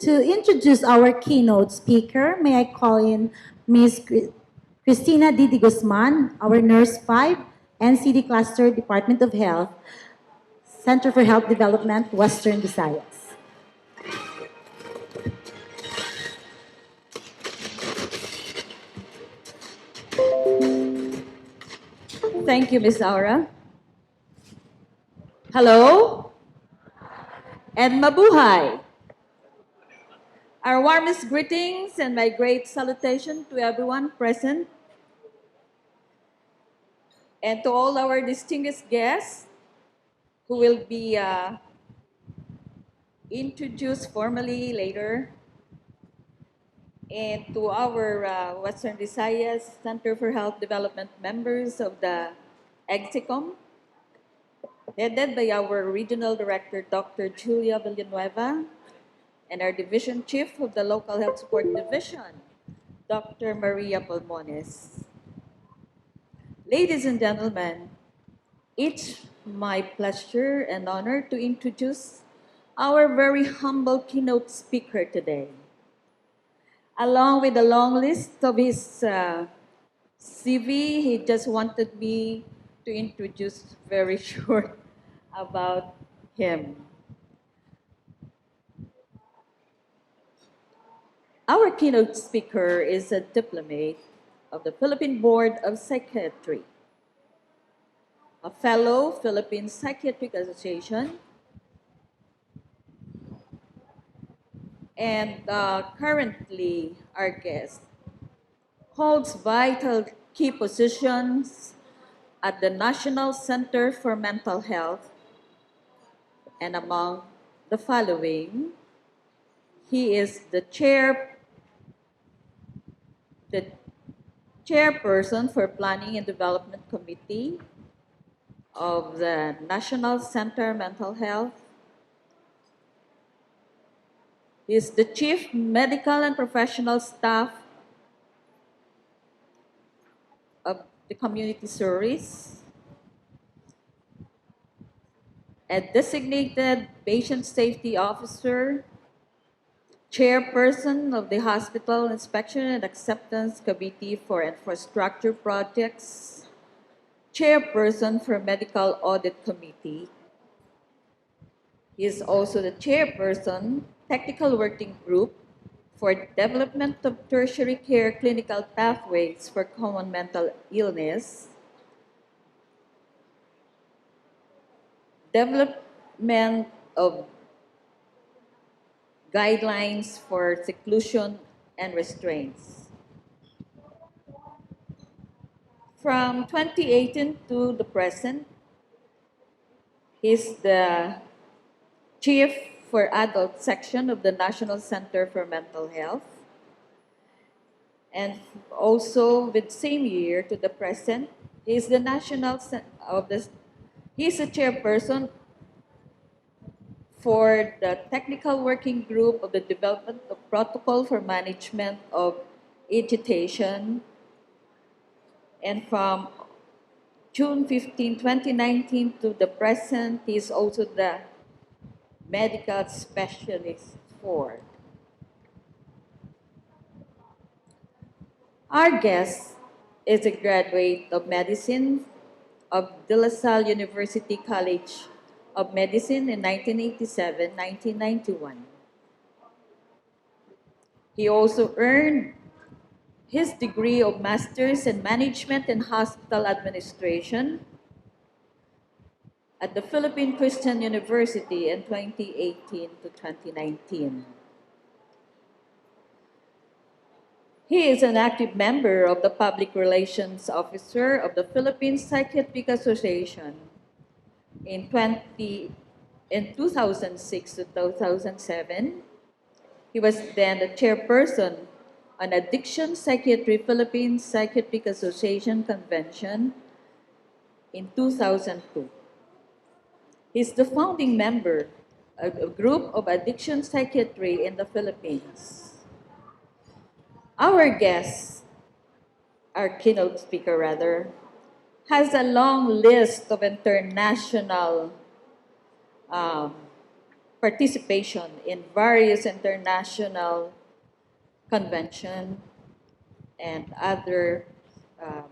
To introduce our keynote speaker, may I call in Ms. Cristina Didi Guzman, our Nurse 5, NCD Cluster, Department of Health, Center for Health Development, Western Visayas. Thank you, Ms. Aura. Hello and mabuhay. Our warmest greetings and my great salutation to everyone present and to all our distinguished guests who will be introduced formally later, and to our Western Visayas Center for Health Development members of the EGSICOM, headed by our Regional Director, Dr. Julia Villanueva, and our Division Chief of the Local Health Support Division, Dr. Maria Palmones. Ladies and gentlemen, it's my pleasure and honor to introduce our very humble keynote speaker today. Along with a long list of his CV, he just wanted me to introduce very short about him. Our keynote speaker is a diplomat of the Philippine Board of Psychiatry, a fellow Philippine Psychiatric Association, and currently our guest holds vital key positions at the National Center for Mental Health, and among the following, he is the chairperson for Planning and Development Committee of the National Center Mental Health. He is the Chief Medical and Professional Staff of the Community Service, a designated Patient Safety Officer, Chairperson of the Hospital Inspection and Acceptance Committee for Infrastructure Projects, Chairperson for Medical Audit Committee. He is also the Chairperson, Technical Working Group for Development of Tertiary Care Clinical Pathways for Common Mental Illness, Development of Guidelines for Seclusion and Restraints. From 2018 to the present, he's the Chief for Adult Section of the National Center for Mental Health. And also with same year to the present, he's the he's a chairperson for the Technical Working Group of the Development of Protocol for Management of Agitation. And from June 15, 2019 to the present, he is also the medical specialist for. Our guest is a graduate of medicine of De La Salle University College of Medicine in 1987-1991. He also earned his degree of Master's in Management and Hospital Administration at the Philippine Christian University in 2018 to 2019. He is an active member of the Public Relations Officer of the Philippine Psychiatric Association in 2006 to 2007. He was then the chairperson on Addiction Psychiatry Philippine Psychiatric Association Convention in 2002. He's the founding member of a group of addiction psychiatry in the Philippines. Our guest, our keynote speaker rather, has a long list of international participation in various international convention and other um,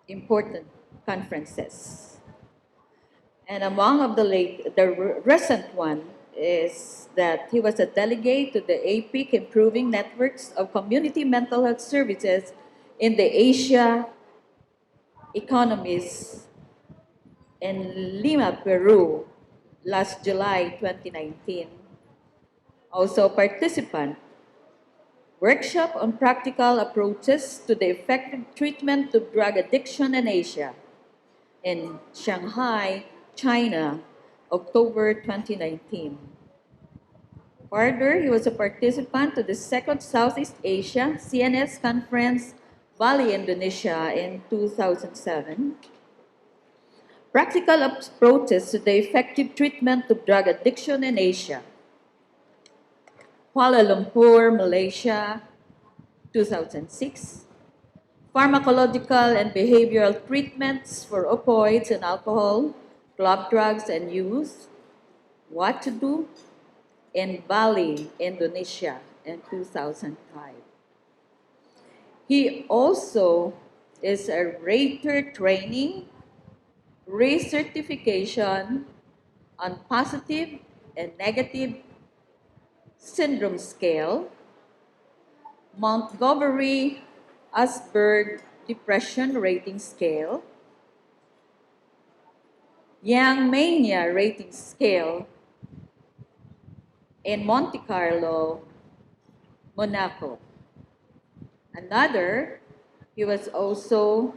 important conferences. And among of the recent one is that he was a delegate to the APIC Improving Networks of Community Mental Health Services in the Asia Economies in Lima, Peru, last July 2019. Also participant, workshop on practical approaches to the effective treatment of drug addiction in Asia in Shanghai, China, October 2019. Further, he was a participant to the second Southeast Asia CNS Conference, Bali, Indonesia in 2007. Practical approaches to the effective treatment of drug addiction in Asia, Kuala Lumpur, Malaysia, 2006. Pharmacological and behavioral treatments for opioids and alcohol, club drugs and youth, What to Do, in Bali, Indonesia, in 2005. He also is a rater training, recertification on positive and negative syndrome scale, Montgomery-Åsberg Depression Rating Scale, Young Mania Rating Scale in Monte Carlo, Monaco. Another, he has also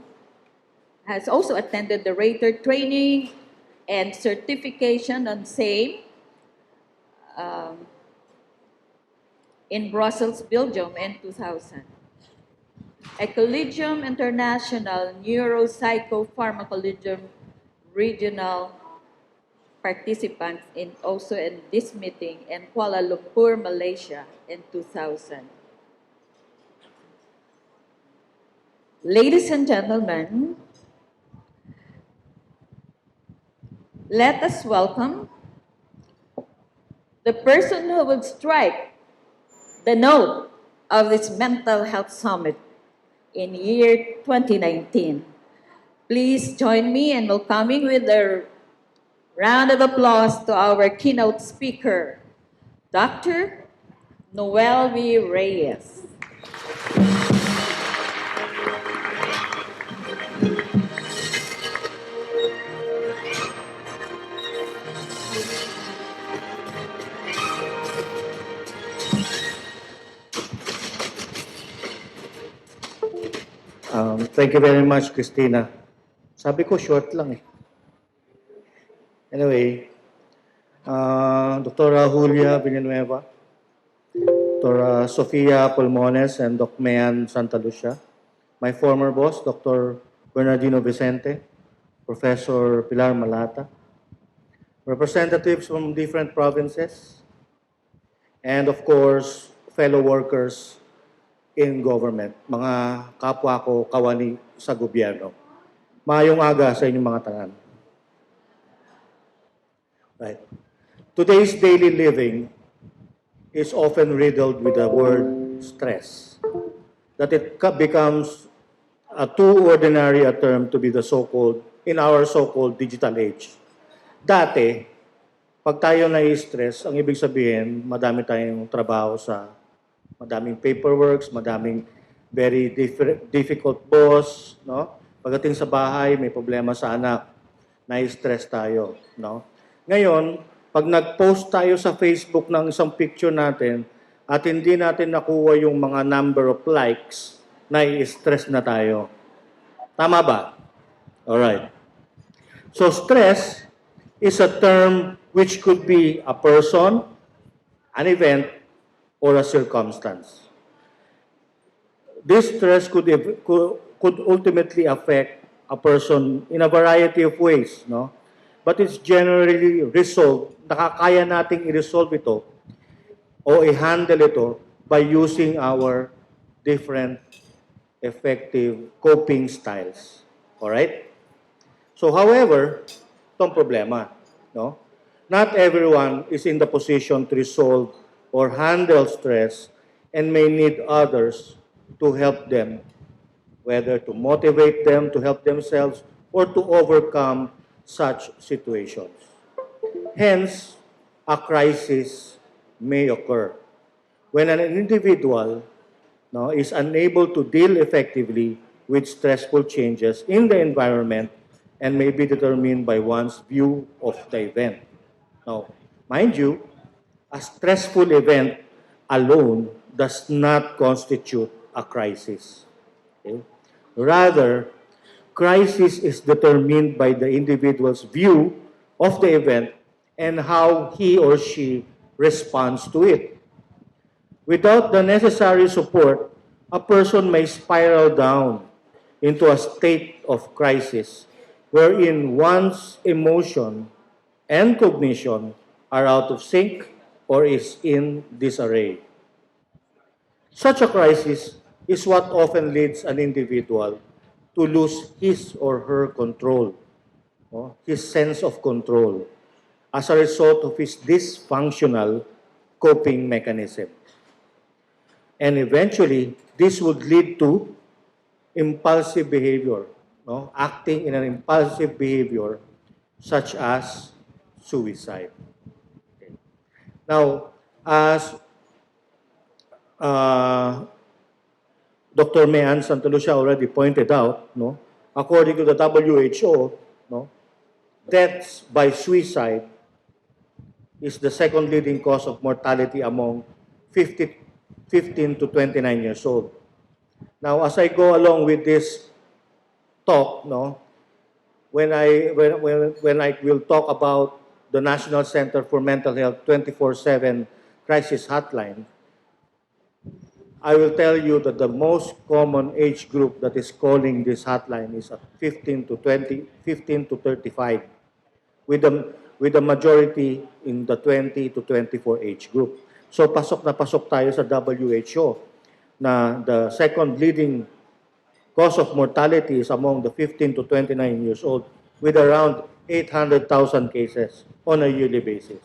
attended the rater training and certification on same in Brussels, Belgium in 2000. Ecologium International Neuropsychopharmacologium Regional participants also in this meeting in Kuala Lumpur, Malaysia in 2000. Ladies and gentlemen, let us welcome the person who will strike the note of this Mental Health Summit in year 2019. Please join me in welcoming with a round of applause to our keynote speaker, Dr. Noel V. Reyes. Thank you very much, Christina. Sabi ko, short lang eh. Anyway, Dr. Julia Villanueva, Dr. Sofia Pulmones, and Dr. Mayan Santa Lucia, my former boss, Dr. Bernardino Vicente, Professor Pilar Malata, representatives from different provinces, and of course, fellow workers in government, mga kapwa ko kawani sa gobyerno. Maayong aga sa inyong mga tanan. Right. Today's daily living is often riddled with the word stress, that it becomes too ordinary a term to be the so-called, in our so-called digital age. Dati, pag tayo na-stress, ang ibig sabihin, madami tayong trabaho madaming paperworks, madaming very difficult boss, no? Pagdating sa bahay, may problema sa anak, na-stress tayo, no? Ngayon, pag nag-post tayo sa Facebook ng isang picture natin at hindi natin nakuha yung mga number of likes, na-stress na tayo. Tama ba? Alright. So, stress is a term which could be a person, an event, or a circumstance. This stress could ultimately affect a person in a variety of ways, no? But it's generally resolved, nakakaya nating i-resolve ito o i-handle ito by using our different effective coping styles. Alright? So, however, itong problema, no? Not everyone is in the position to resolve or handle stress and may need others to help them, whether to motivate them to help themselves or to overcome such situations. Hence, a crisis may occur when an individual is unable to deal effectively with stressful changes in the environment and may be determined by one's view of the event. Now, mind you, a stressful event alone does not constitute a crisis. Okay? Rather, crisis is determined by the individual's view of the event and how he or she responds to it. Without the necessary support, a person may spiral down into a state of crisis wherein one's emotion and cognition are out of sync or is in disarray. Such a crisis is what often leads an individual to lose his or her control, his sense of control, as a result of his dysfunctional coping mechanism. And eventually, this would lead to impulsive behavior, acting in an impulsive behavior such as suicide. Okay. Now, as Dr. Mayan Santa Lucia already pointed out, according to the WHO, deaths by suicide is the second leading cause of mortality among 15 to 29 years old. Now, as I go along with this talk, when I will talk about the National Center for Mental Health 24/7 crisis hotline, I will tell you that the most common age group that is calling this hotline is at 15 to 35, with the majority in the 20 to 24 age group. So pasok na pasok tayo sa WHO na the second leading cause of mortality is among the 15 to 29 years old, with around 800,000 cases on a yearly basis.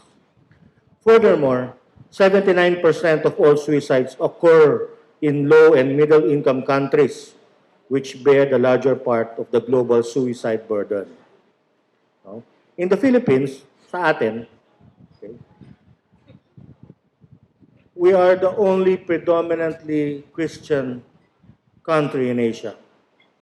Furthermore, 79% of all suicides occur in low and middle income countries, which bear the larger part of the global suicide burden. In the Philippines, sa atin, okay, we are the only predominantly Christian country in Asia.